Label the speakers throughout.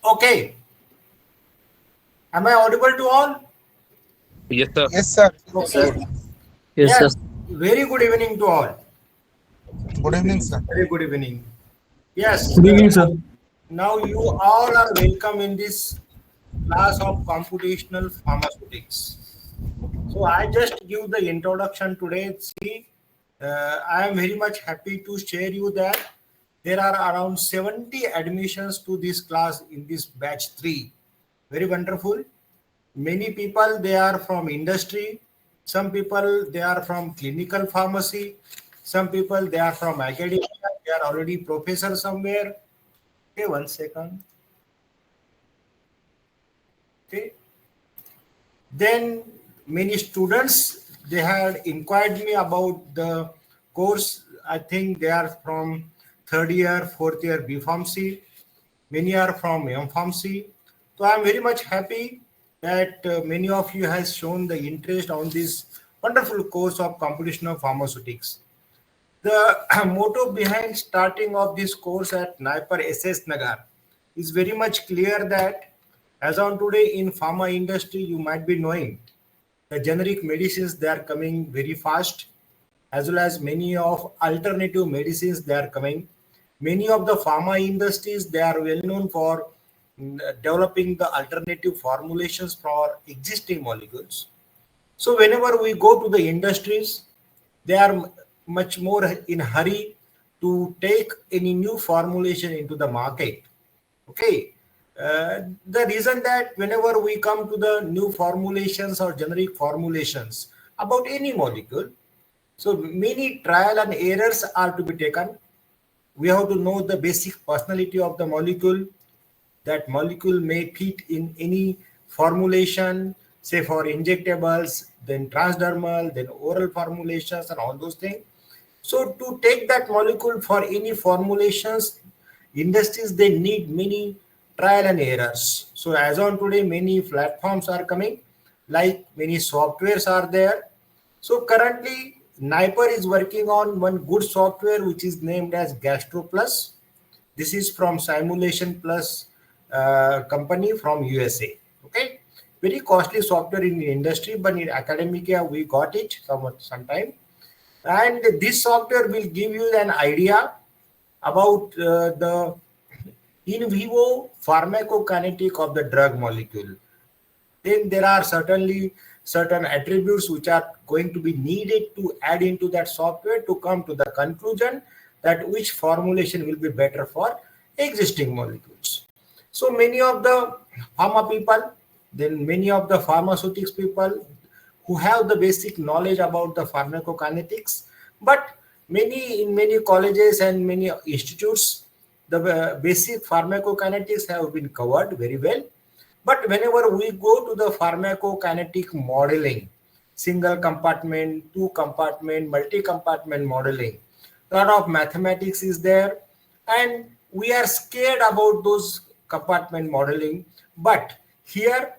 Speaker 1: Okay. Am I audible to all?
Speaker 2: Yes, sir.
Speaker 3: Yes, sir.
Speaker 4: Yes, sir.
Speaker 1: Okay.
Speaker 5: Yes,
Speaker 1: Yes.
Speaker 5: sir.
Speaker 1: Very good evening to all.
Speaker 3: Good evening, sir.
Speaker 1: Very good evening. Yes.
Speaker 5: Good evening, sir.
Speaker 1: Now you all are welcome in this class of computational pharmaceutics. So I just give the introduction today. See, I am very much happy to share you that there are around 70 admissions to this class in this batch 3. Very wonderful. Many people they are from industry, some people they are from clinical pharmacy, some people they are from academia, they are already professor somewhere. Okay, 1 second. Okay, then many students they had inquired me about the course. I think they are from third year, fourth year B Pharmacy. Many are from M Pharmacy. So I'm very much happy that many of you has shown the interest on this wonderful course of computational pharmaceutics. The motto behind starting of this course at Naipar SS Nagar is very much clear that as on today in pharma industry, you might be knowing the generic medicines they are coming very fast, as well as many of alternative medicines they are coming. Many of the pharma industries they are well known for developing the alternative formulations for existing molecules. So whenever we go to the industries, they are much more in hurry to take any new formulation into the market. Okay. The reason that whenever we come to the new formulations or generic formulations about any molecule, so many trial and errors are to be taken. We have to know the basic personality of the molecule. That molecule may fit in any formulation, say for injectables, then transdermal, then oral formulations, and all those things. So to take that molecule for any formulations, industries they need many trial and errors. So as on today, many platforms are coming, like many softwares are there. So currently, Niper is working on one good software which is named as GastroPlus. This is from Simulation Plus company from USA. Okay, very costly software in the industry, but in academia we got it sometime. And this software will give you an idea about the in vivo pharmacokinetic of the drug molecule. Then there are certainly certain attributes which are going to be needed to add into that software to come to the conclusion that which formulation will be better for existing molecules. So many of the pharma people, then many of the pharmaceutics people who have the basic knowledge about the pharmacokinetics, but many in many colleges and many institutes, the basic pharmacokinetics have been covered very well. But whenever we go to the pharmacokinetic modeling, single compartment, two compartment, multi-compartment modeling, a lot of mathematics is there, and we are scared about those compartment modeling. But here,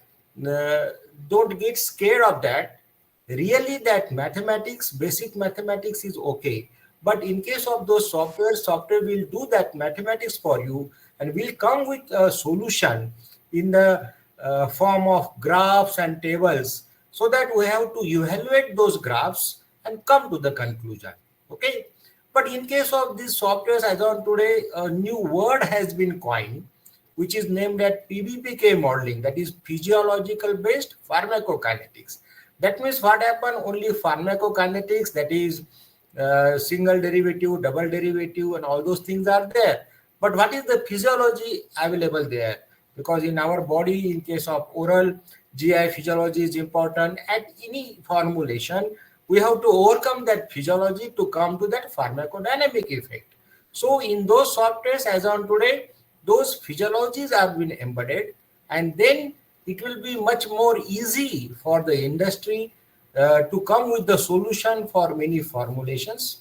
Speaker 1: uh, don't get scared of that. Really, that mathematics, basic mathematics is okay. But in case of those software will do that mathematics for you and will come with a solution in the form of graphs and tables, so that we have to evaluate those graphs and come to the conclusion. Okay. But in case of these softwares, as on today, a new word has been coined, which is named as PBPK modeling, that is physiological based pharmacokinetics. That means what happened? Only pharmacokinetics, that is single derivative, double derivative, and all those things are there. But what is the physiology available there? Because in our body, in case of oral, GI physiology is important. At any formulation, we have to overcome that physiology to come to that pharmacodynamic effect. So in those softwares, as on today, those physiologies have been embedded, and then it will be much more easy for the industry to come with the solution for many formulations.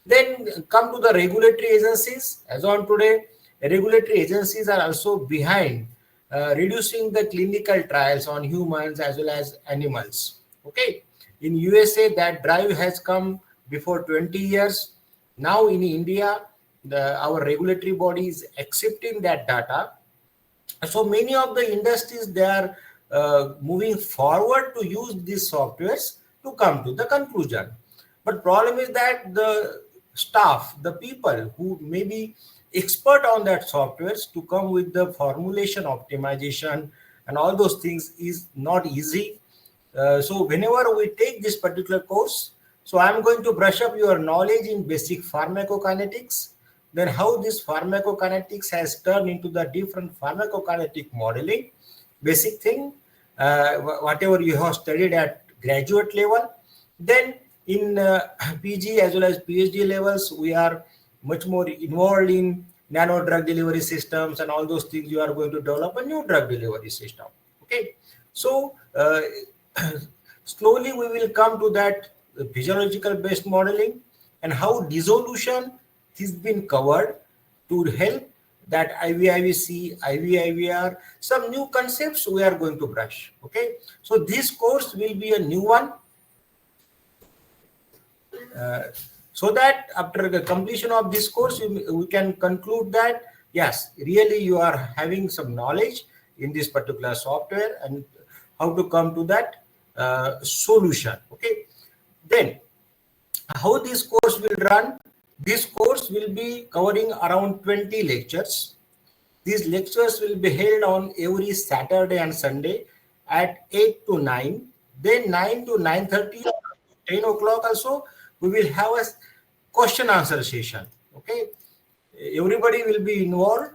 Speaker 1: Then come to the regulatory agencies. As on today, regulatory agencies are also behind reducing the clinical trials on humans as well as animals. Okay, in USA that drive has come before 20 years. Now in India, our regulatory body is accepting that data So many of the industries, they are moving forward to use these softwares to come to the conclusion. But problem is that the staff, the people who may be expert on that softwares to come with the formulation optimization and all those things is not easy. So whenever we take this particular course, so I'm going to brush up your knowledge in basic pharmacokinetics, then how this pharmacokinetics has turned into the different pharmacokinetic modeling, basic thing, whatever you have studied at graduate level. Then in PG as well as PhD levels, we are much more involved in nano drug delivery systems and all those things. You are going to develop a new drug delivery system. Okay, so slowly we will come to that physiological based modeling and how dissolution has been covered to help that IVIVC, IVIVR, some new concepts we are going to brush. Okay, so this course will be a new one. So that after the completion of this course, we can conclude that yes, really you are having some knowledge in this particular software and how to come to that solution. Okay, then how this course will run? This course will be covering around 20 lectures. These lectures will be held on every Saturday and Sunday at 8 to 9. Then 9 to 9:30, 10 o'clock also, we will have a question answer session. Okay, everybody will be involved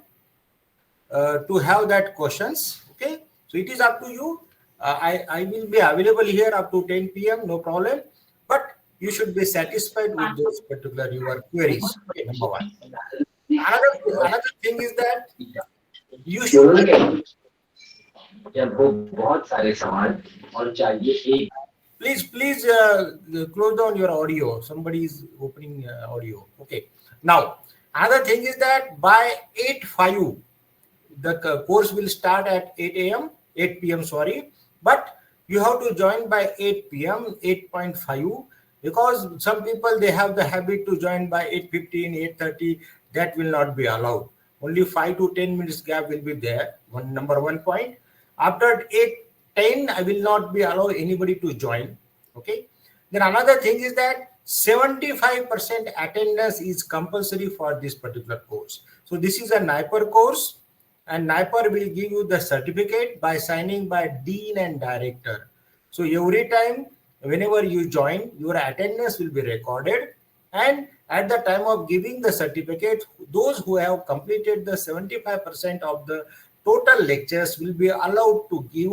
Speaker 1: to have that questions. Okay, so it is up to you. I will be available here up to 10 p.m. no problem, but you should be satisfied with those particular your queries. Okay, number one. Another thing is that you should please close down your audio. Somebody is opening audio. Okay. Now another thing is that by 8:05 the course will start at 8 p.m. Sorry, but you have to join by 8 p.m. 8:5 because some people they have the habit to join by 8:15 8:30. That will not be allowed. Only 5 to 10 minutes gap will be there. Number one point. After 8:10 I will not be allow anybody to join. Okay, then another thing is that 75% attendance is compulsory for this particular course. So this is a NIPER course, and NIPER will give you the certificate by signing by dean and director. So every time whenever you join, your attendance will be recorded, and at the time of giving the certificate, those who have completed the 75% of the total lectures will be allowed to give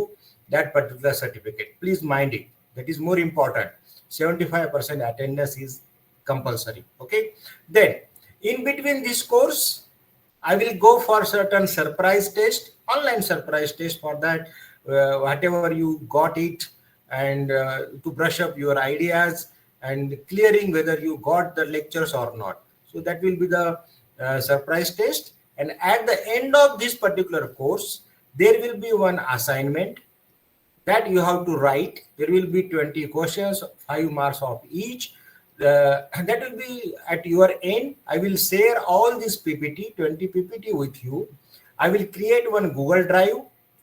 Speaker 1: that particular certificate. Please mind it. That is more important. 75% attendance is compulsory. Okay. Then in between this course, I will go for certain surprise test, online surprise test for that, whatever you got it, and to brush up your ideas and clearing whether you got the lectures or not. So that will be the surprise test. And at the end of this particular course, there will be one assignment that you have to write. There will be 20 questions, 5 marks of each. That will be at your end. I will share all this PPT, 20 PPT with you. I will create one Google Drive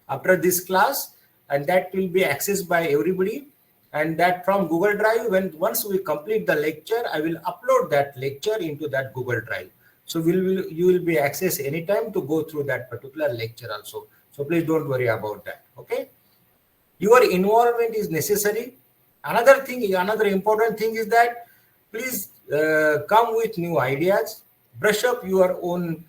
Speaker 1: after this class, and that will be accessed by everybody. And that from Google Drive, once we complete the lecture, I will upload that lecture into that Google Drive. So you will be accessed anytime to go through that particular lecture also. So please don't worry about that. Okay. Your involvement is necessary. Another important thing is that please come with new ideas, brush up your own,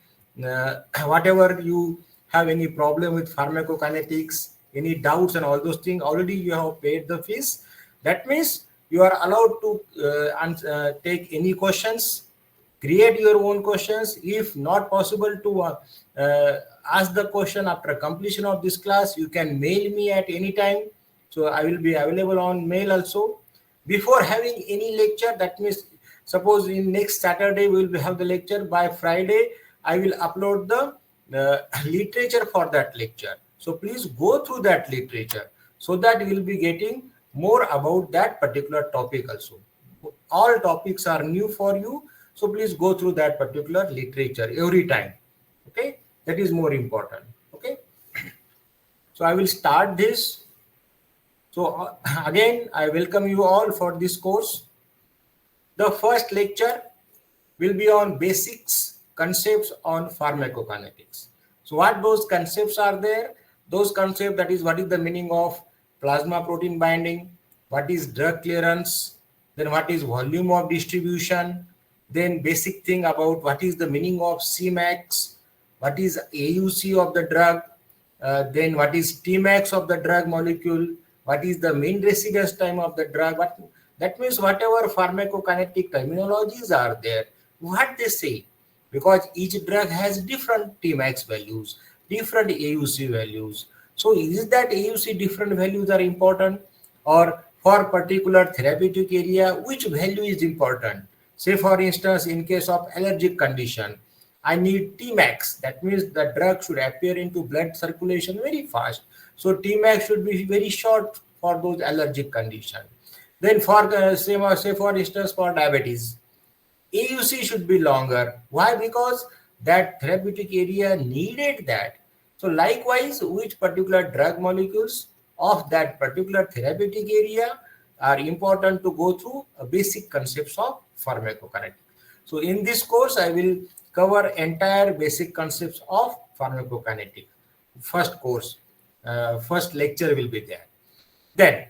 Speaker 1: whatever you have any problem with pharmacokinetics, any doubts and all those things. Already you have paid the fees. That means you are allowed to take any questions, create your own questions. If not possible to ask the question after completion of this class, you can mail me at any time. So I will be available on mail also. Before having any lecture, that means suppose in next Saturday we will have the lecture. By Friday, I will upload the literature for that lecture. So please go through that literature so that you will be getting more about that particular topic also. All topics are new for you. So please go through that particular literature every time. Okay. That is more important. Okay. So I will start this. So again, I welcome you all for this course. The first lecture will be on basics concepts on pharmacokinetics. So what those concepts are there? Those concepts, that is, what is the meaning of plasma protein binding, what is drug clearance, then what is volume of distribution, then basic thing about what is the meaning of Cmax, what is AUC of the drug, then what is Tmax of the drug molecule, what is the mean residence time of the drug. That means whatever pharmacokinetic terminologies are there, what they say, because each drug has different Tmax values, different AUC values. So is that AUC different values are important, or for particular therapeutic area, which value is important? Say for instance, in case of allergic condition, I need Tmax. That means the drug should appear into blood circulation very fast. So Tmax should be very short for those allergic condition. Then for say for instance for diabetes, AUC should be longer. Why? Because that therapeutic area needed that. So likewise, which particular drug molecules of that particular therapeutic area are important to go through a basic concepts of pharmacokinetics. So in this course, I will cover entire basic concepts of pharmacokinetics. First lecture will be there. Then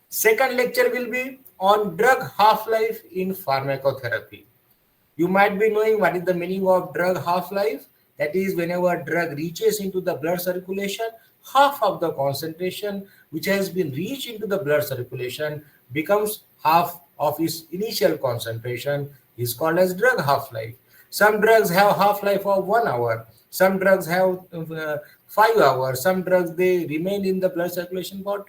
Speaker 1: second lecture will be on drug half-life in pharmacotherapy. You might be knowing what is the meaning of drug half-life. That is, whenever drug reaches into the blood circulation, half of the concentration which has been reached into the blood circulation becomes half of its initial concentration, is called as drug half-life. Some drugs have half-life of 1 hour. Some drugs have 5 hours. Some drugs, they remain in the blood circulation for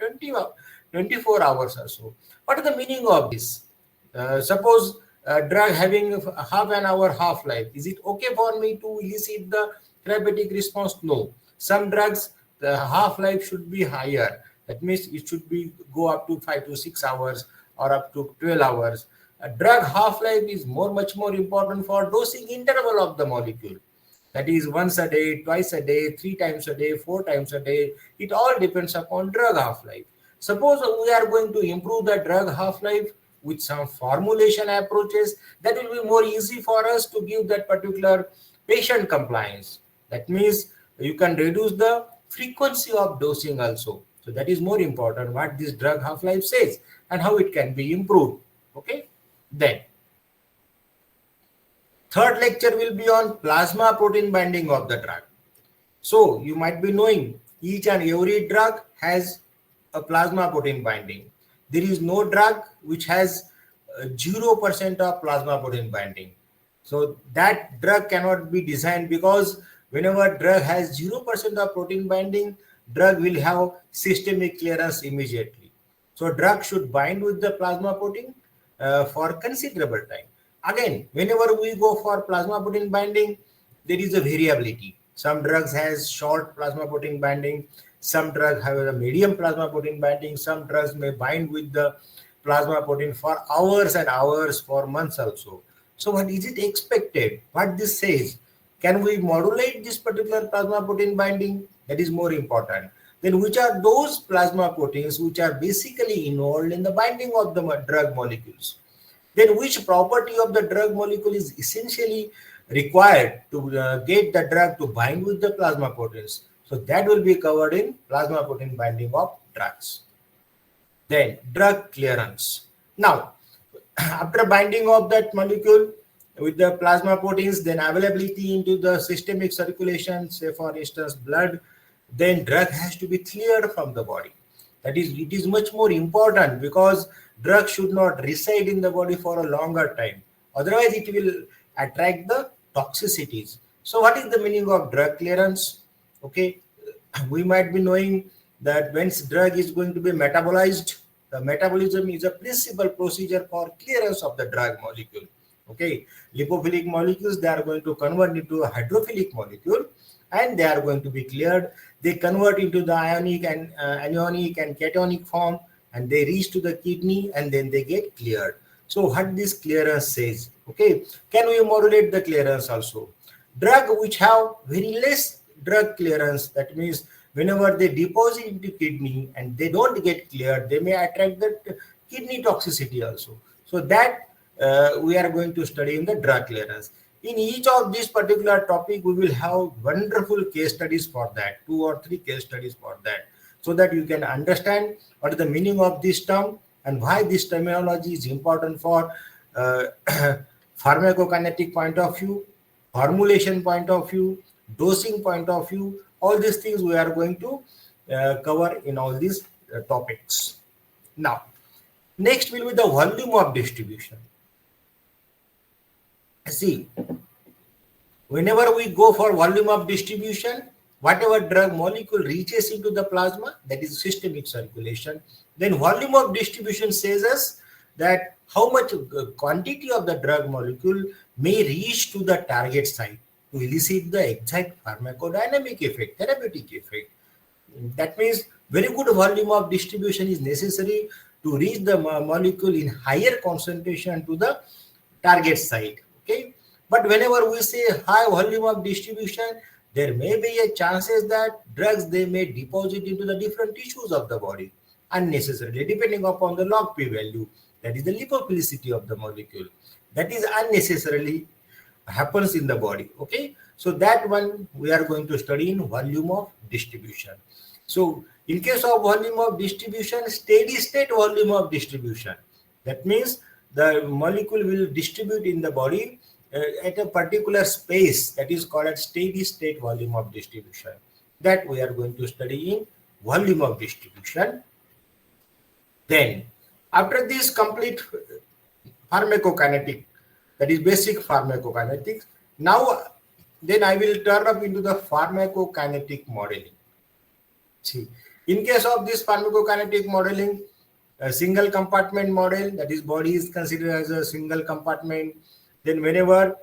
Speaker 1: 24 hours or so. What is the meaning of this? Suppose a drug having half an hour half-life, is it okay for me to elicit the therapeutic response? No. Some drugs, the half-life should be higher. That means it should be go up to 5 to 6 hours or up to 12 hours. A drug half-life is much more important for dosing interval of the molecule. That is once a day, twice a day, 3 times a day, 4 times a day. It all depends upon drug half-life. Suppose we are going to improve the drug half-life with some formulation approaches, that will be more easy for us to give that particular patient compliance. That means you can reduce the frequency of dosing also. So that is more important, what this drug half-life says and how it can be improved. Okay. Then third lecture will be on plasma protein binding of the drug. So you might be knowing each and every drug has a plasma protein binding. There is no drug which has 0% of plasma protein binding. So that drug cannot be designed, because whenever drug has 0% of protein binding, drug will have systemic clearance immediately. So drug should bind with the plasma protein for considerable time. Again, whenever we go for plasma protein binding, there is a variability. Some drugs has short plasma protein binding, some drugs have a medium plasma protein binding, some drugs may bind with the plasma protein for hours and hours, for months also. So what is it expected? What this says? Can we modulate this particular plasma protein binding? That is more important. Then which are those plasma proteins which are basically involved in the binding of the drug molecules? Then which property of the drug molecule is essentially required to get the drug to bind with the plasma proteins? So that will be covered in plasma protein binding of drugs. Then drug clearance. Now, after binding of that molecule with the plasma proteins, then availability into the systemic circulation, say for instance blood, then drug has to be cleared from the body. That is, it is much more important, because drug should not reside in the body for a longer time. Otherwise, it will attract the toxicities. So what is the meaning of drug clearance? Okay, we might be knowing that once drug is going to be metabolized, the metabolism is a principal procedure for clearance of the drug molecule. Okay, lipophilic molecules, they are going to convert into a hydrophilic molecule, and they are going to be cleared. They convert into the ionic and anionic and cationic form, and they reach to the kidney, and then they get cleared. So what this clearance says? Okay, can we modulate the clearance also? Drug which have very less drug clearance, that means whenever they deposit into kidney and they don't get cleared, they may attract the kidney toxicity also. So that we are going to study in the drug clearance. In each of these particular topic, we will have wonderful case studies for that, 2 or 3 case studies for that, so that you can understand what is the meaning of this term and why this terminology is important for pharmacokinetic point of view, formulation point of view, dosing point of view. All these things we are going to cover in all these topics. Now, next will be the volume of distribution. See, whenever we go for volume of distribution, whatever drug molecule reaches into the plasma, that is systemic circulation, then volume of distribution says us that how much quantity of the drug molecule may reach to the target site to elicit the exact pharmacodynamic effect, therapeutic effect. That means very good volume of distribution is necessary to reach the molecule in higher concentration to the target site. Okay, but whenever we say high volume of distribution, there may be a chances that drugs they may deposit into the different tissues of the body unnecessarily, depending upon the log p value, that is the lipophilicity of the molecule, that is unnecessarily happens in the body. Okay, so that one we are going to study in volume of distribution. So in case of volume of distribution, steady state volume of distribution, that means the molecule will distribute in the body at a particular space, that is called as steady state volume of distribution. That we are going to study in volume of distribution. Then after this complete pharmacokinetic, that is basic pharmacokinetics, now then I will turn up into the pharmacokinetic modeling. See, in case of this pharmacokinetic modeling, a single compartment model, that is body is considered as a single compartment. Then whenever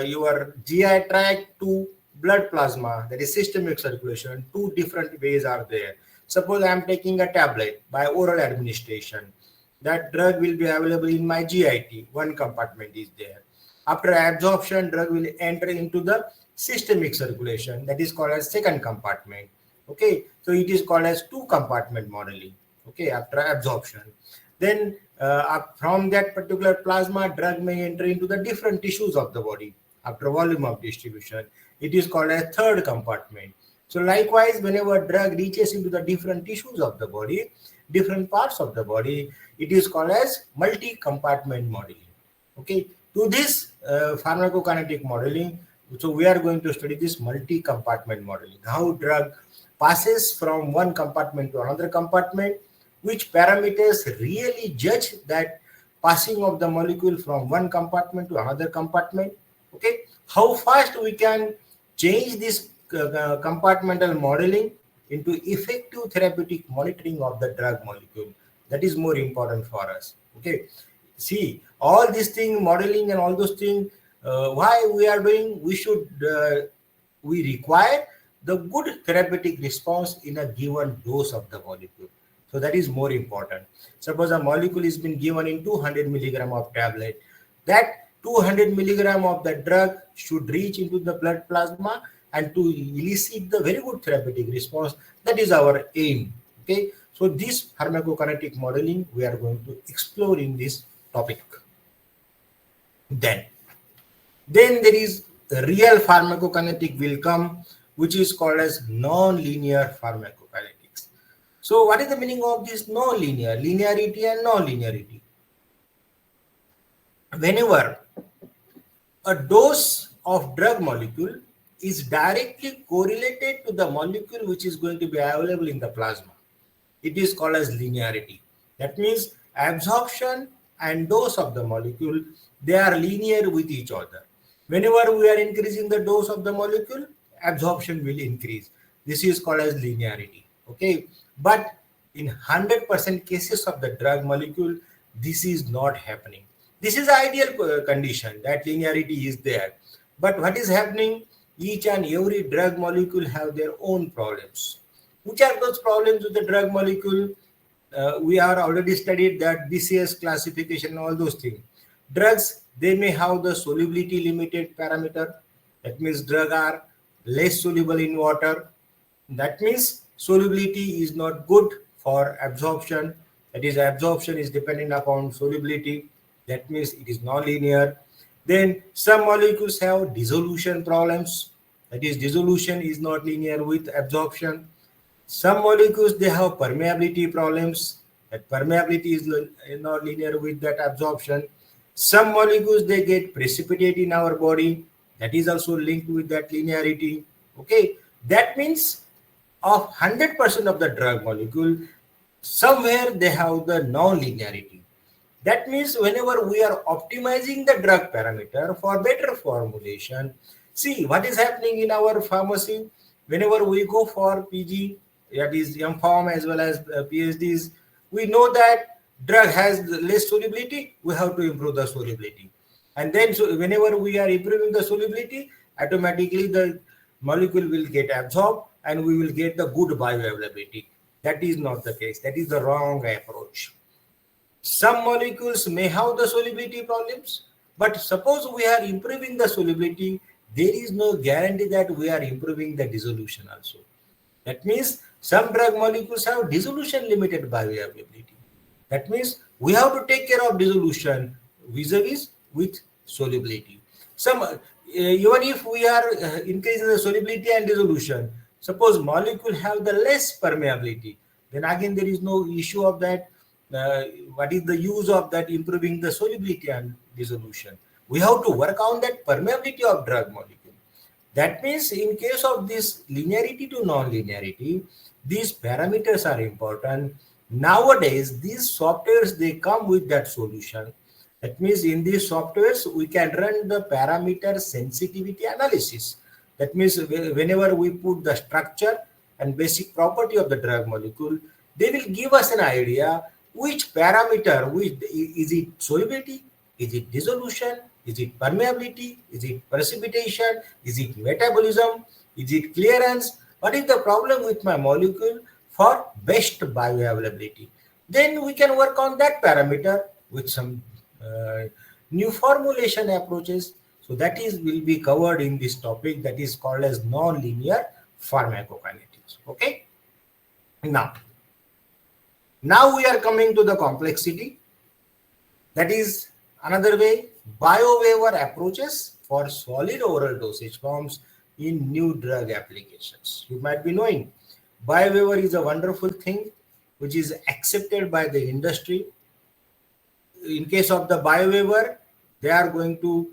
Speaker 1: your GI tract to blood plasma, that is systemic circulation, 2 different ways are there. Suppose I am taking a tablet by oral administration. That drug will be available in my GIT, 1 compartment is there. After absorption, drug will enter into the systemic circulation, that is called as 2nd compartment. Okay, so it is called as 2 compartment modeling. Okay, after absorption, then from that particular plasma, drug may enter into the different tissues of the body after volume of distribution. It is called as 3rd compartment. So likewise, whenever drug reaches into the different tissues of the body, different parts of the body, it is called as multi-compartment modeling. Okay, to this pharmacokinetic modeling, so we are going to study this multi-compartment modeling, how drug passes from one compartment to another compartment, which parameters really judge that passing of the molecule from one compartment to another compartment. Okay, how fast we can change this compartmental modeling into effective therapeutic monitoring of the drug molecule. That is more important for us. Okay, see, all these things, modeling and all those things, why we are doing, we require the good therapeutic response in a given dose of the molecule. So that is more important. Suppose a molecule is been given in 200 milligram of tablet, that 200 milligram of the drug should reach into the blood plasma and to elicit the very good therapeutic response. That is our aim. Okay, so this pharmacokinetic modeling we are going to explore in this topic. Then there is the real pharmacokinetic will come, which is called as non-linear pharmacokinetics. So what is the meaning of this non-linear, linearity and non-linearity? Whenever a dose of drug molecule is directly correlated to the molecule which is going to be available in the plasma, it is called as linearity. That means absorption and dose of the molecule, they are linear with each other. Whenever we are increasing the dose of the molecule, absorption will increase. This is called as linearity. Okay, but in 100% cases of the drug molecule, this is not happening. This is the ideal condition that linearity is there. But what is happening? Each and every drug molecule have their own problems. Which are those problems with the drug molecule? We are already studied that BCS classification, all those things. Drugs, they may have the solubility limited parameter. That means drugs are less soluble in water. That means solubility is not good for absorption. That is, absorption is dependent upon solubility. That means it is non-linear. Then some molecules have dissolution problems. That is, dissolution is not linear with absorption. Some molecules they have permeability problems. That permeability is not linear with that absorption. Some molecules they get precipitate in our body. That is also linked with that linearity. Okay, that means of 100% of the drug molecule, somewhere they have the non-linearity. That means whenever we are optimizing the drug parameter for better formulation, see what is happening in our pharmacy. Whenever we go for PG, that is M-Pharm as well as PhDs, we know that drug has less solubility, we have to improve the solubility. And then so whenever we are improving the solubility, automatically the molecule will get absorbed and we will get the good bioavailability. That is not the case. That is the wrong approach. Some molecules may have the solubility problems, but suppose we are improving the solubility, there is no guarantee that we are improving the dissolution also. That means some drug molecules have dissolution limited bioavailability. That means we have to take care of dissolution vis-a-vis with solubility. Even if we are increasing the solubility and dissolution, suppose molecule have the less permeability, then again there is no issue of that. What is the use of that improving the solubility and dissolution? We have to work on that permeability of drug molecule. That means in case of this linearity to non-linearity, these parameters are important. Nowadays, these softwares, they come with that solution. That means in these softwares, we can run the parameter sensitivity analysis. That means whenever we put the structure and basic property of the drug molecule, they will give us an idea which parameter, is it solubility, is it dissolution, is it permeability, is it precipitation, is it metabolism, is it clearance, what is the problem with my molecule for best bioavailability. Then we can work on that parameter with some new formulation approaches. So that will be covered in this topic that is called as non-linear pharmacokinetics. Okay. Now we are coming to the complexity. That is another way, biowaiver approaches for solid oral dosage forms in new drug applications. You might be knowing biowaiver is a wonderful thing which is accepted by the industry. In case of the biowaiver, they are going to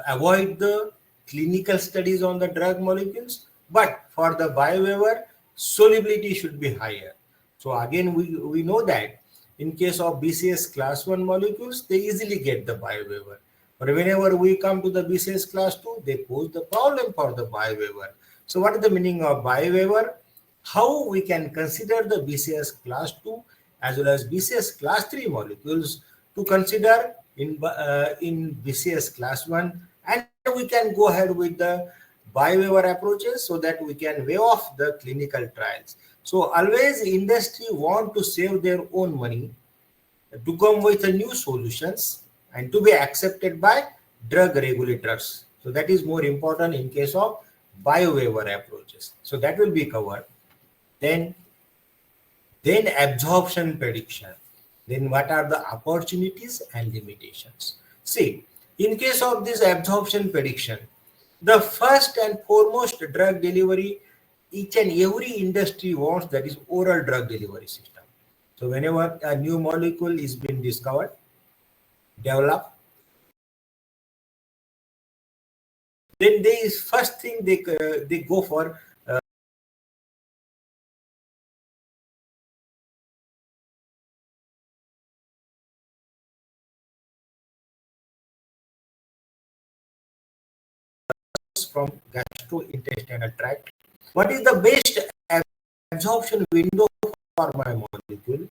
Speaker 1: avoid the clinical studies on the drug molecules, but for the biowaiver, solubility should be higher. So again, we know that in case of BCS class 1 molecules, they easily get the biowaiver. But whenever we come to the BCS class 2, they pose the problem for the biowaiver. So what is the meaning of biowaiver? How we can consider the BCS class 2 as well as BCS class 3 molecules to consider in BCS class 1, and we can go ahead with the biowaiver approaches so that we can waive off the clinical trials. So always industry want to save their own money to come with the new solutions and to be accepted by drug regulators. So that is more important in case of biowaiver approaches. So that will be covered. Then absorption prediction. Then what are the opportunities and limitations? See, in case of this absorption prediction, the first and foremost drug delivery each and every industry wants, that is oral drug delivery system. So whenever a new molecule is being discovered, developed, then they first thing they go for from gastrointestinal tract. What is the best absorption window for my molecule?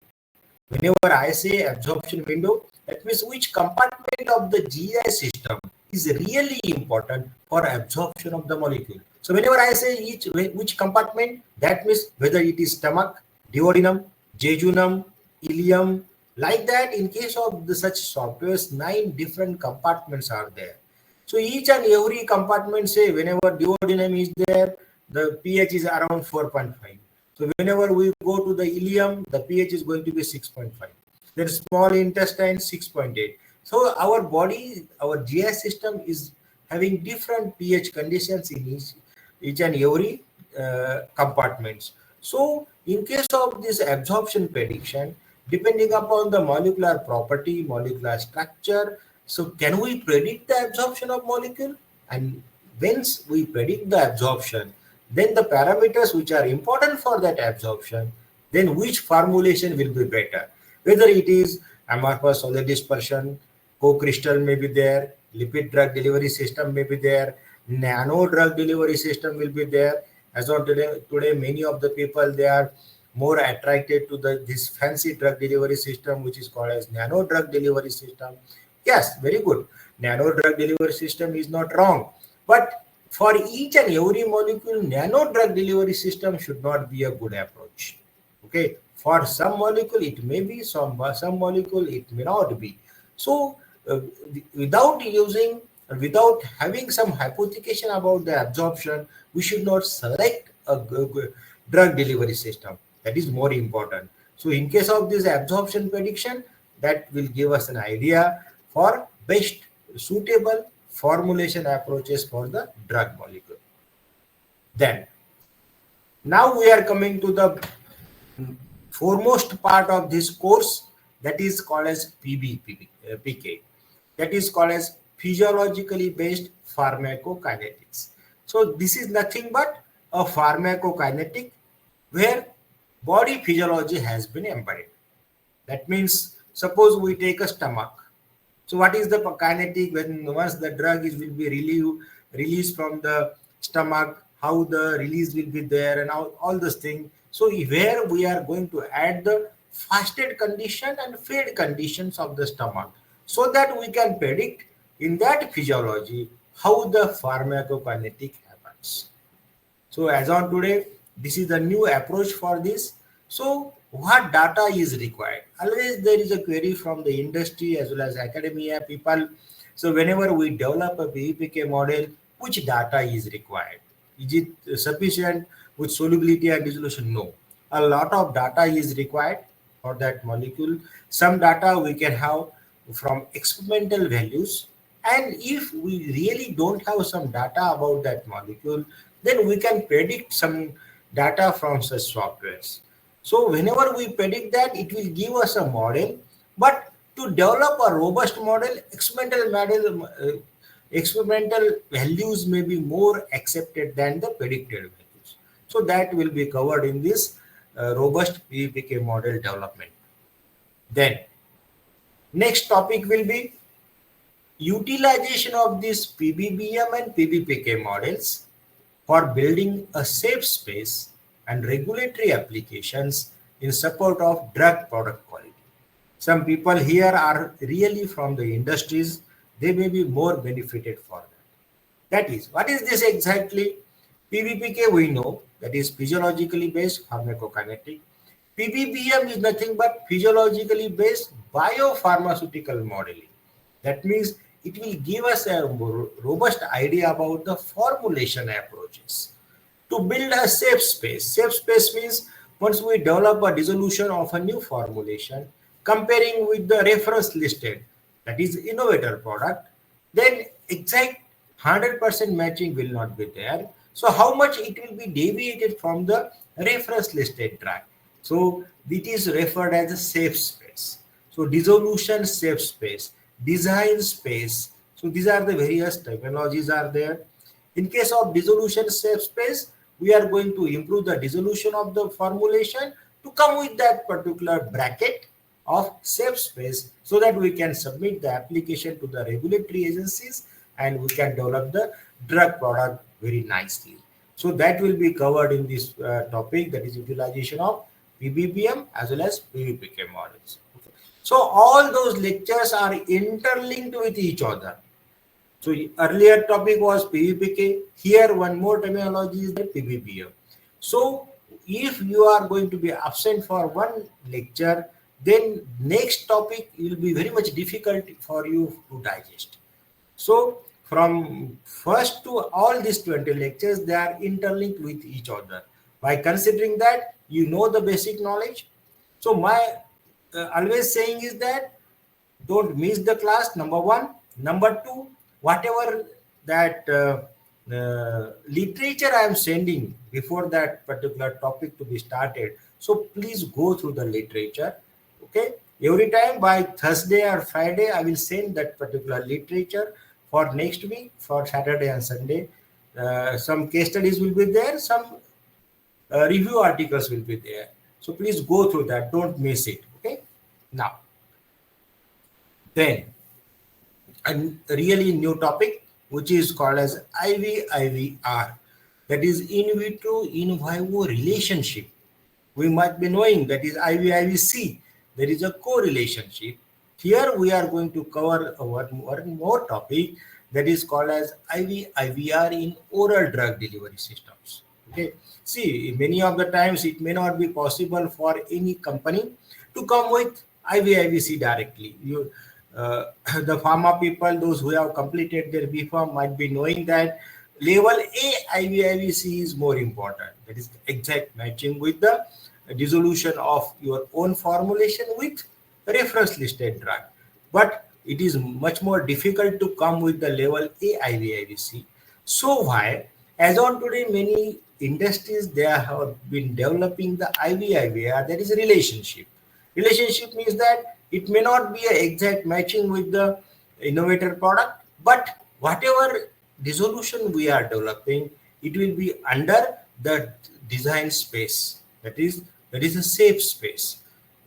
Speaker 1: Whenever I say absorption window, that means which compartment of the GI system is really important for absorption of the molecule. So whenever I say which compartment, that means whether it is stomach, duodenum, jejunum, ileum, like that. In case of such softwares, 9 different compartments are there. So each and every compartment, say whenever duodenum is there, the pH is around 4.5. So whenever we go to the ileum, the pH is going to be 6.5. Then small intestine 6.8. So our body, our GI system is having different pH conditions in each and every compartments. So in case of this absorption prediction, depending upon the molecular property, molecular structure, so can we predict the absorption of molecule? And once we predict the absorption, then the parameters which are important for that absorption, then which formulation will be better? Whether it is amorphous solid dispersion, co-crystal may be there, lipid drug delivery system may be there, nano drug delivery system will be there. As of today many of the people, they are more attracted to this fancy drug delivery system, which is called as nano drug delivery system. Yes, very good. Nano drug delivery system is not wrong, but for each and every molecule, nano drug delivery system should not be a good approach. Okay, for some molecule it may be, some molecule it may not be. So without having some hypothecation about the absorption, we should not select a drug delivery system. That is more important. So in case of this absorption prediction, that will give us an idea for best suitable formulation approaches for the drug molecule. Then, now we are coming to the foremost part of this course, that is called as PK. That is called as physiologically based pharmacokinetics. So this is nothing but a pharmacokinetic where body physiology has been embedded. That means, suppose we take a stomach. So what is the kinetic when once the drug will be released from the stomach, how the release will be there and all those things. So where we are going to add the fasted condition and fed conditions of the stomach, so that we can predict in that physiology how the pharmacokinetic happens. So as on today, this is the new approach for this. So what data is required? Always there is a query from the industry as well as academia people. So whenever we develop a PBPK model, which data is required? Is it sufficient with solubility and dissolution? No. A lot of data is required for that molecule. Some data we can have from experimental values. And if we really don't have some data about that molecule, then we can predict some data from such softwares. So whenever we predict that, it will give us a model, but to develop a robust model, experimental values may be more accepted than the predicted values. So that will be covered in this robust PBPK model development. Then next topic will be utilization of these PBBM and PBPK models for building a safe space and regulatory applications in support of drug product quality. Some people here are really from the industries, they may be more benefited for that. That is, what is this exactly? PBPK we know, that is physiologically based pharmacokinetic. PBBM is nothing but physiologically based biopharmaceutical modeling. That means it will give us a more robust idea about the formulation approaches to build a safe space. Safe space means once we develop a dissolution of a new formulation, comparing with the reference listed, that is innovator product, then exact 100% matching will not be there. So how much it will be deviated from the reference listed drug. So it is referred as a safe space. So dissolution safe space, design space. So these are the various terminologies are there. In case of dissolution safe space, we are going to improve the dissolution of the formulation to come with that particular bracket of safe space so that we can submit the application to the regulatory agencies and we can develop the drug product very nicely. So that will be covered in this topic, that is utilization of PBBM as well as PBPK models. Okay. So all those lectures are interlinked with each other. So earlier topic was PBPK. Here one more terminology is the PBBM. So if you are going to be absent for one lecture, then next topic will be very much difficult for you to digest. So from first to all these 20 lectures, they are interlinked with each other. By considering that, you know the basic knowledge. So my always saying is that don't miss the class, number one. Number two, whatever that literature I am sending before that particular topic to be started, so please go through the literature. Okay, every time by Thursday or Friday I will send that particular literature for next week, for Saturday and Sunday. Some case studies will be there, some review articles will be there. So please go through that, don't miss it. Okay, now then a really new topic which is called as IVIVR, that is in vitro in vivo relationship. We might be knowing that is IVIVC, there is a co-relationship. Here we are going to cover one more topic that is called as IVIVR in oral drug delivery systems. Okay, see, many of the times it may not be possible for any company to come with IVIVC directly. The pharma people, those who have completed their BPharm, might be knowing that level A IVIVC is more important. That is exact matching with the dissolution of your own formulation with reference listed drug. But it is much more difficult to come with the level A IVIVC. So why, as on today, many industries, they have been developing the IVIVR, that is a relationship. Relationship means that it may not be an exact matching with the innovator product, but whatever dissolution we are developing, it will be under the design space. That is a safe space.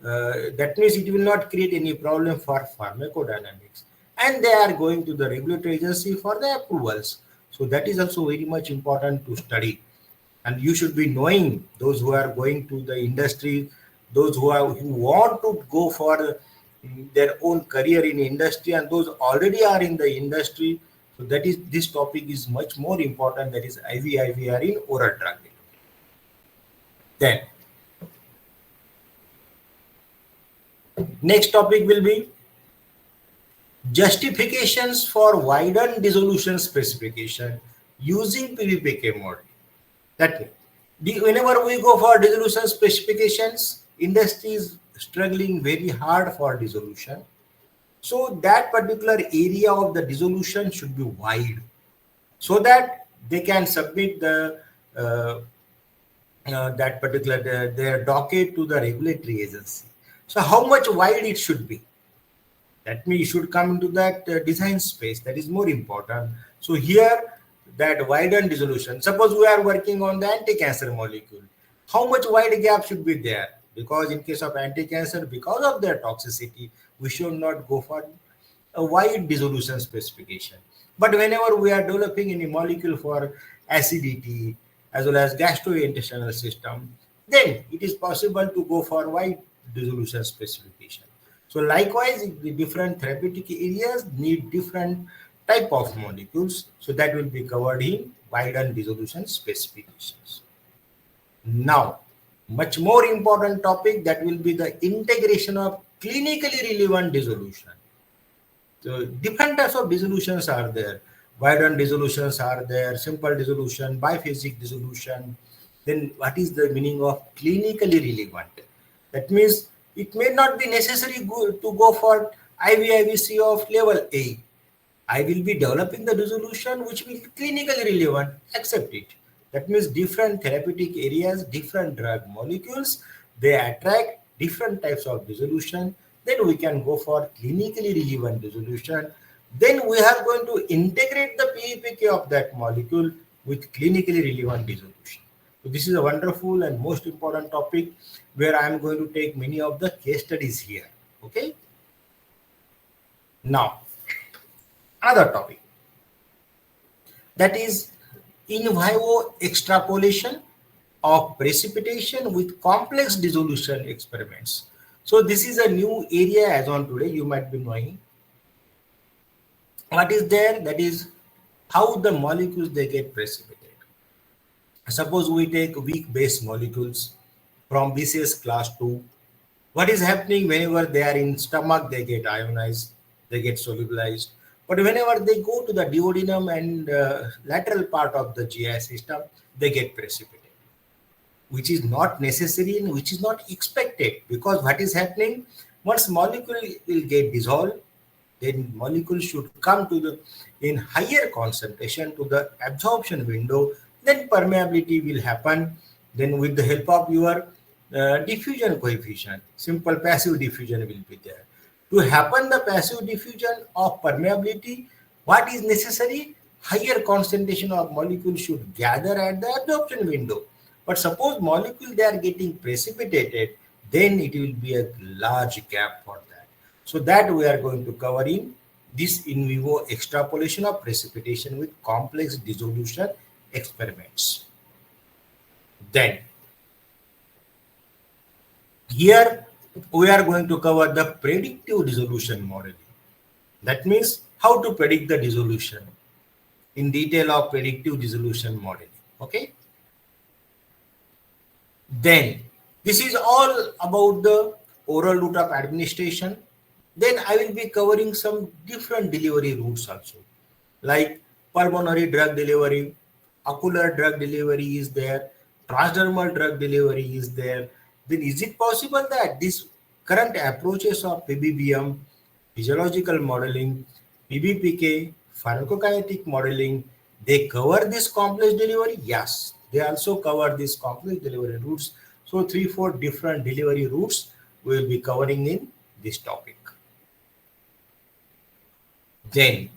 Speaker 1: That means it will not create any problem for pharmacodynamics. And they are going to the regulatory agency for the approvals. So that is also very much important to study. And you should be knowing, those who are going to the industry, those who want to go for their own career in industry, and those already are in the industry. So that is, this topic is much more important, that is IVIVR in oral drug delivery. Then next topic will be justifications for widened dissolution specification using PBPK model. That whenever we go for dissolution specifications, industry is struggling very hard for dissolution. So that particular area of the dissolution should be wide, so that they can submit the that particular their docket to the regulatory agency. So how much wide it should be? That means it should come into that design space. That is more important. So here, that widened dissolution. Suppose we are working on the anti-cancer molecule. How much wide gap should be there? Because in case of anti-cancer, because of their toxicity, we should not go for a wide dissolution specification. But whenever we are developing any molecule for acidity as well as gastrointestinal system, then it is possible to go for wide dissolution specification. So likewise, the different therapeutic areas need different type of molecules. So that will be covered in widened dissolution specifications. Now, much more important topic, that will be the integration of clinically relevant dissolution. So different types of dissolutions are there. Widened dissolutions are there, simple dissolution, biphasic dissolution. Then what is the meaning of clinically relevant? That means it may not be necessary to go for IVIVC of level A. I will be developing the dissolution which will be clinically relevant, accept it. That means different therapeutic areas, different drug molecules, they attract different types of dissolution. Then we can go for clinically relevant dissolution. Then we are going to integrate the PEPK of that molecule with clinically relevant dissolution. So this is a wonderful and most important topic where I am going to take many of the case studies here. Okay. Now, another topic, that is in vivo extrapolation of precipitation with complex dissolution experiments. So this is a new area as on today, you might be knowing. What is there? That is how the molecules they get precipitated. Suppose we take weak base molecules from BCS class 2. What is happening whenever they are in stomach, they get ionized, they get solubilized. But whenever they go to the duodenum and lateral part of the GI system, they get precipitated. which is not necessary and which is not expected, because what is happening, once molecule will get dissolved, then molecule should come to the in higher concentration to the absorption window, then permeability will happen. Then with the help of your diffusion coefficient, simple passive diffusion will be there. To happen the passive diffusion of permeability, what is necessary? Higher concentration of molecule should gather at the absorption window. But suppose molecule they are getting precipitated, then it will be a large gap for that. So that we are going to cover in this in vivo extrapolation of precipitation with complex dissolution experiments. Then here we are going to cover the predictive dissolution modeling. That means how to predict the dissolution in detail of predictive dissolution modeling. Okay. Then this is all about the oral route of administration. Then I will be covering some different delivery routes also, like pulmonary drug delivery, ocular drug delivery is there, transdermal drug delivery is there. Then is it possible that these current approaches of PBBM, physiological modeling, PBPK, pharmacokinetic modeling, they cover this complex delivery? Yes, they also cover these complex delivery routes. So 3-4 different delivery routes we will be covering in this topic. Then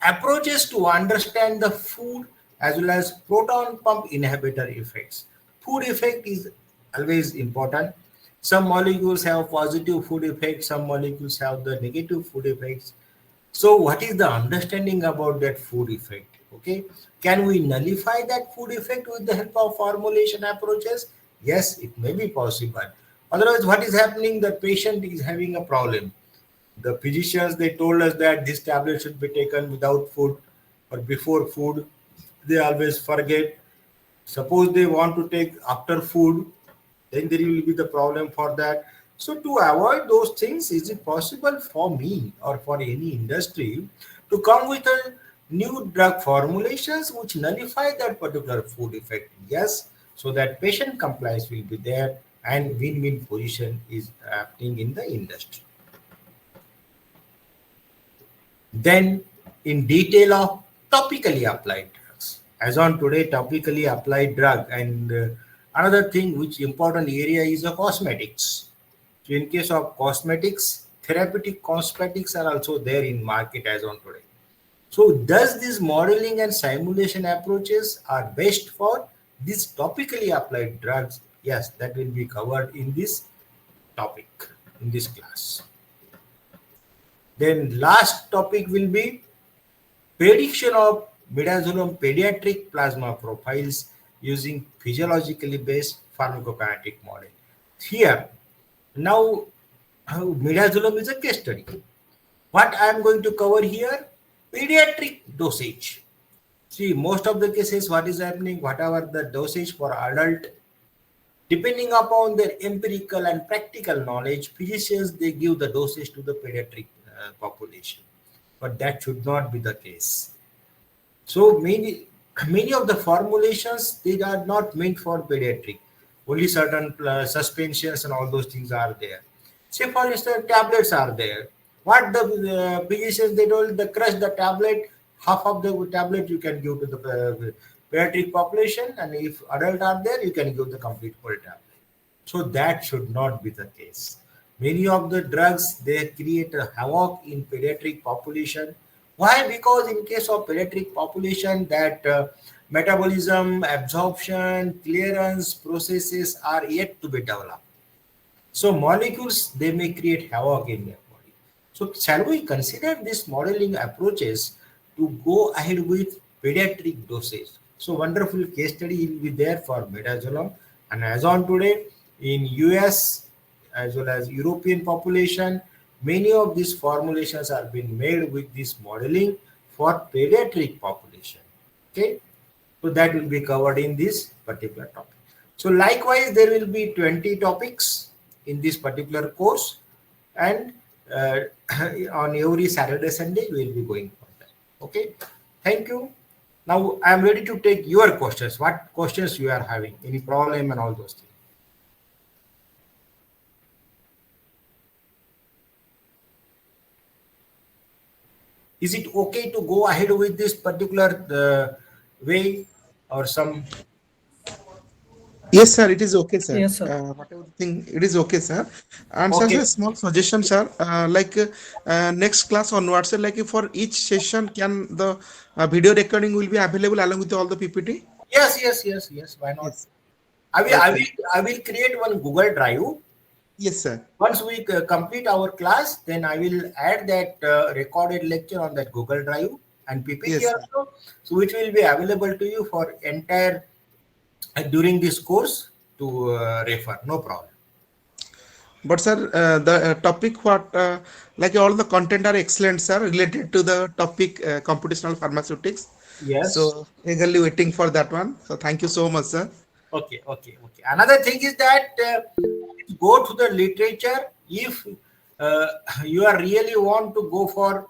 Speaker 1: approaches to understand the food as well as proton pump inhibitor effects. Food effect is always important. Some molecules have positive food effects, some molecules have the negative food effects. So what is the understanding about that food effect? Okay, can we nullify that food effect with the help of formulation approaches? Yes, it may be possible. Otherwise, what is happening? The patient is having a problem. The physicians, they told us that this tablet should be taken without food or before food. They always forget. Suppose they want to take after food, then there will be the problem for that. So to avoid those things, is it possible for me or for any industry to come with a new drug formulations which nullify that particular food effect? Yes, so that patient compliance will be there and win-win position is happening in the industry. Then in detail of topically applied drugs. As on today, topically applied drug and another thing which important area is the cosmetics. So in case of cosmetics, therapeutic cosmetics are also there in market as on today. So does this modeling and simulation approaches are best for these topically applied drugs? Yes, that will be covered in this topic, in this class. Then last topic will be prediction of midazolam pediatric plasma profiles using physiologically based pharmacokinetic model. Here, now midazolam is a case study. What I am going to cover here, pediatric dosage. See, most of the cases, what is happening, whatever the dosage for adult, depending upon their empirical and practical knowledge, physicians, they give the dosage to the pediatric population. But that should not be the case. So many of the formulations, they are not meant for pediatric. Only certain suspensions and all those things are there. Say for instance, tablets are there. What the physicians, they told, the crush the tablet, half of the tablet you can give to the pediatric population, and if adult are there, you can give the complete whole tablet. So that should not be the case. Many of the drugs, they create a havoc in pediatric population. Why? Because in case of pediatric population, that metabolism, absorption, clearance processes are yet to be developed. So molecules, they may create havoc in their body. So shall we consider these modeling approaches to go ahead with pediatric dosage? So wonderful case study will be there for midazolam. And as on today, in US as well as European population, many of these formulations are being made with this modeling for pediatric population. Okay, so that will be covered in this particular topic. So likewise, there will be 20 topics in this particular course, and on every Saturday, Sunday, we will be going for that. Okay, thank you. Now I am ready to take your questions. What questions you are having? Any problem and all those things? Is it okay to go ahead with this particular way or some?
Speaker 3: Yes, sir. It is okay, sir.
Speaker 4: Yes, sir.
Speaker 3: Whatever thing, it is okay, sir. And sir,
Speaker 1: Okay.
Speaker 3: a small suggestion, sir. Next class onwards, sir, like for each session, can the video recording will be available along with all the PPT?
Speaker 1: Yes, yes, yes, yes. Why not?
Speaker 3: Yes.
Speaker 1: I will, I
Speaker 3: Okay.
Speaker 1: will, I will create one Google Drive.
Speaker 3: Yes, sir.
Speaker 1: Once we complete our class, then I will add that recorded lecture on that Google Drive and PPT
Speaker 3: Yes, sir.
Speaker 1: also. So which will be available to you for entire during this course to refer. No problem.
Speaker 3: But sir, the topic what like all the content are excellent, sir, related to the topic computational pharmaceutics.
Speaker 1: Yes.
Speaker 3: So eagerly waiting for that one. So thank you so much, sir.
Speaker 1: Okay. Okay. Okay. Another thing is that go to the literature if uh, you are really want to go for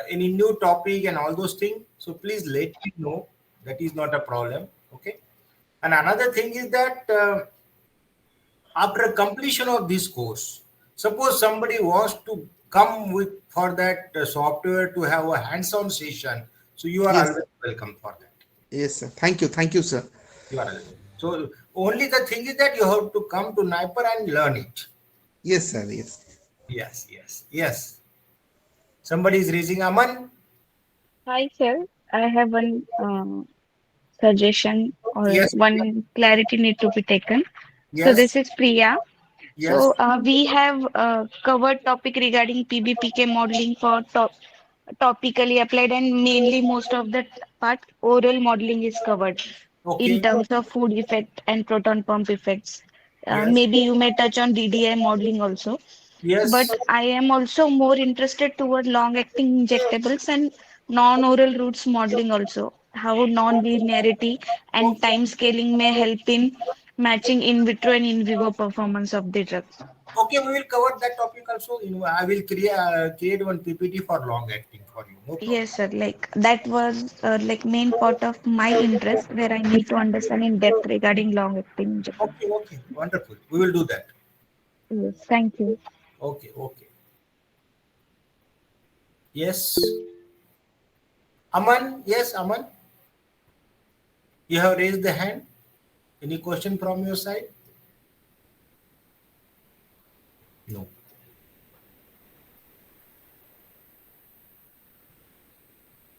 Speaker 1: any new topic and all those things. So please let me know. That is not a problem. Okay. And another thing is that after completion of this course, suppose somebody wants to come with for that software to have a hands-on session, so you are
Speaker 3: Yes,
Speaker 1: always welcome for that.
Speaker 3: yes, sir. Thank you. Thank you, sir.
Speaker 1: You are always. So only the thing is that you have to come to Nipper and learn it.
Speaker 3: Yes, sir. Yes.
Speaker 1: Yes, yes, yes. Somebody is raising Aman.
Speaker 5: Hi, sir. I have one suggestion or
Speaker 1: Yes,
Speaker 5: one clarity need to be taken. So
Speaker 1: yes,
Speaker 5: this is Priya.
Speaker 1: yes.
Speaker 5: So we have covered topic regarding PBPK modeling for topically applied, and mainly most of the part oral modeling is covered in
Speaker 1: Okay.
Speaker 5: terms of food effect and proton pump effects.
Speaker 1: Yes,
Speaker 5: Maybe you may touch on DDI modeling also. But
Speaker 1: yes.
Speaker 5: I am also more interested toward long-acting injectables and non-oral routes modeling also. How non-linearity and
Speaker 1: Okay.
Speaker 5: time scaling may help in matching in vitro and in vivo performance of the drug.
Speaker 1: Okay, we will cover that topic also. I will create one PPT for long acting for you. No problem.
Speaker 5: Yes, sir. Like that was like main part of my interest where I need to understand in depth regarding long-acting injectables.
Speaker 1: Okay, okay, wonderful. We will do that.
Speaker 5: Yes, thank you.
Speaker 1: Okay, okay. Yes, Aman. Yes, Aman. You have raised the hand. Any question from your side? No.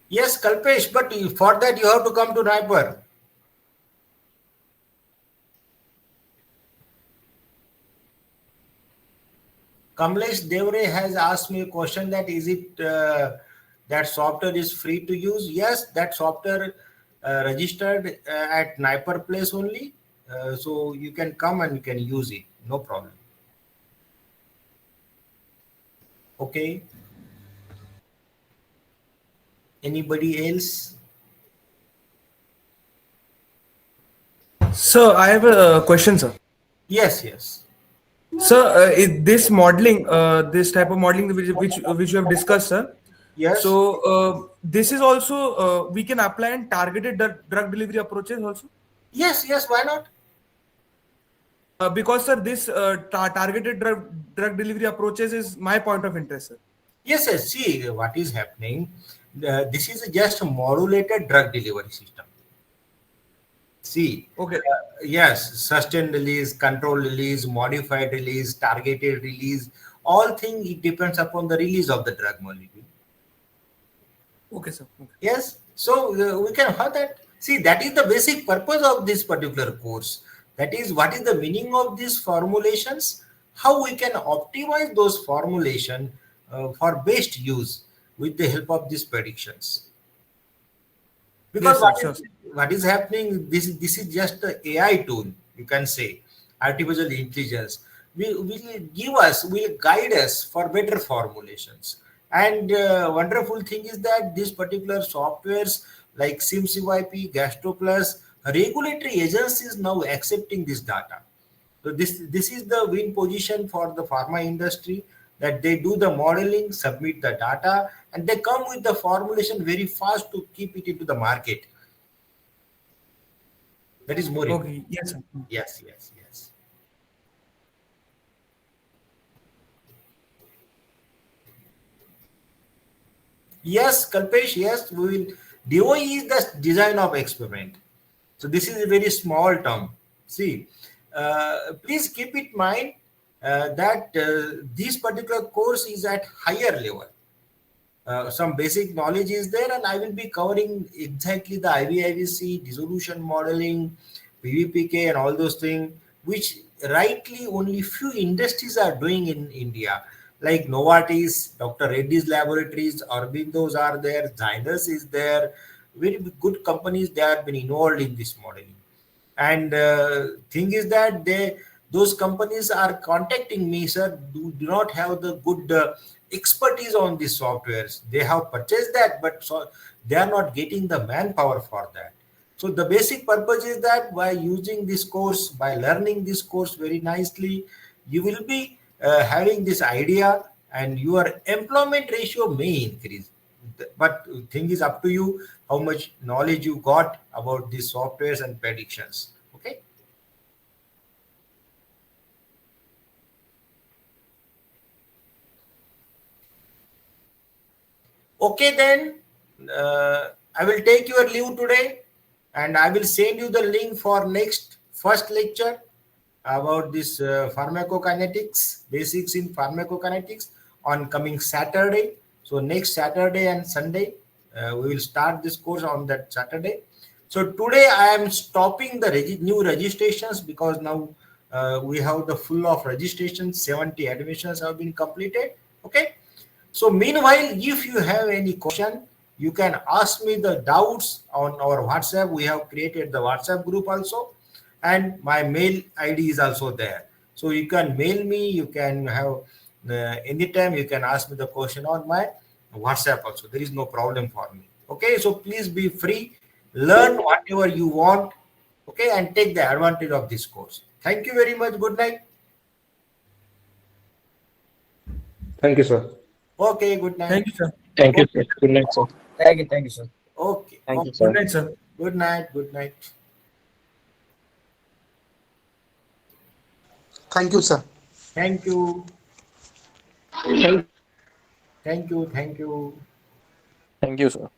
Speaker 1: Yes, Kalpesh, but for that you have to come to Raipur. Kamlesh Devre has asked me a question that is it that software is free to use? Yes, that software registered at Nipper Place only. So you can come and you can use it. No problem. Okay. Anybody else?
Speaker 4: Sir, I have a question, sir.
Speaker 1: Yes, yes.
Speaker 4: Sir, this modeling, this type of modeling which you have discussed, sir.
Speaker 1: Yes.
Speaker 4: So this is also we can apply in targeted drug delivery approaches also.
Speaker 1: Yes, yes. Why not?
Speaker 4: Because sir, this targeted drug delivery approaches is my point of interest, sir.
Speaker 1: Yes, yes. See what is happening. This is just a modulated drug delivery system. See,
Speaker 4: Okay.
Speaker 1: yes, sustained release, control release, modified release, targeted release, all thing it depends upon the release of the drug molecule.
Speaker 4: Okay, sir. Okay.
Speaker 1: Yes, so we can have that. See, that is the basic purpose of this particular course. That is what is the meaning of these formulations, how we can optimize those formulation for best use with the help of these predictions. Because
Speaker 4: Yes, sir. Sure.
Speaker 1: what is happening, this is just the AI tool, you can say, artificial intelligence. Will guide us for better formulations. And wonderful thing is that these particular softwares like SimCYP, GastroPlus, regulatory agencies now accepting this data. So this is the win position for the pharma industry, that they do the modeling, submit the data, and they come with the formulation very fast to keep it into the market. That is more important.
Speaker 4: Okay. Yes, sir.
Speaker 1: Yes, yes, yes. Yes, Kalpesh, yes, we will. DOE is the design of experiment. So this is a very small term. See, please keep in mind that this particular course is at higher level. Some basic knowledge is there, and I will be covering exactly the IVIVC, dissolution modeling, PVPK, and all those things, which rightly only few industries are doing in India, like Novartis, Dr. Reddy's Laboratories, Arbindo's are there, Zydus is there, very good companies, they have been involved in this modeling. And thing is that those companies are contacting me, sir, do not have the good expertise on these softwares. They have purchased that, but so they are not getting the manpower for that. So the basic purpose is that by using this course, by learning this course very nicely, you will be having this idea, and your employment ratio may increase. But thing is up to you how much knowledge you got about these softwares and predictions. Okay. Okay, then I will take your leave today, and I will send you the link for next first lecture about this pharmacokinetics, basics in pharmacokinetics, on coming Saturday. So next Saturday and Sunday, we will start this course on that Saturday. So today I am stopping the new registrations, because now we have the full of registrations. 70 admissions have been completed. Okay. So meanwhile, if you have any question, you can ask me the doubts on our WhatsApp. We have created the WhatsApp group also, and my mail ID is also there. So you can mail me. You can have anytime you can ask me the question on my WhatsApp also. There is no problem for me. Okay, so please be free, learn whatever you want. Okay, and take the advantage of this course. Thank you very much. Good night.
Speaker 2: Thank you, sir.
Speaker 1: Okay, good night.
Speaker 4: Thank you, sir.
Speaker 2: Thank you, sir. Good night, sir.
Speaker 6: Thank you, sir.
Speaker 1: Okay,
Speaker 6: Thank
Speaker 1: okay.
Speaker 6: you,
Speaker 4: Good
Speaker 6: sir.
Speaker 4: night, sir.
Speaker 1: Good night. Good night.
Speaker 3: Thank you, sir.
Speaker 1: Thank you.
Speaker 6: Thank
Speaker 1: Thank you. Thank you.
Speaker 6: thank you, sir.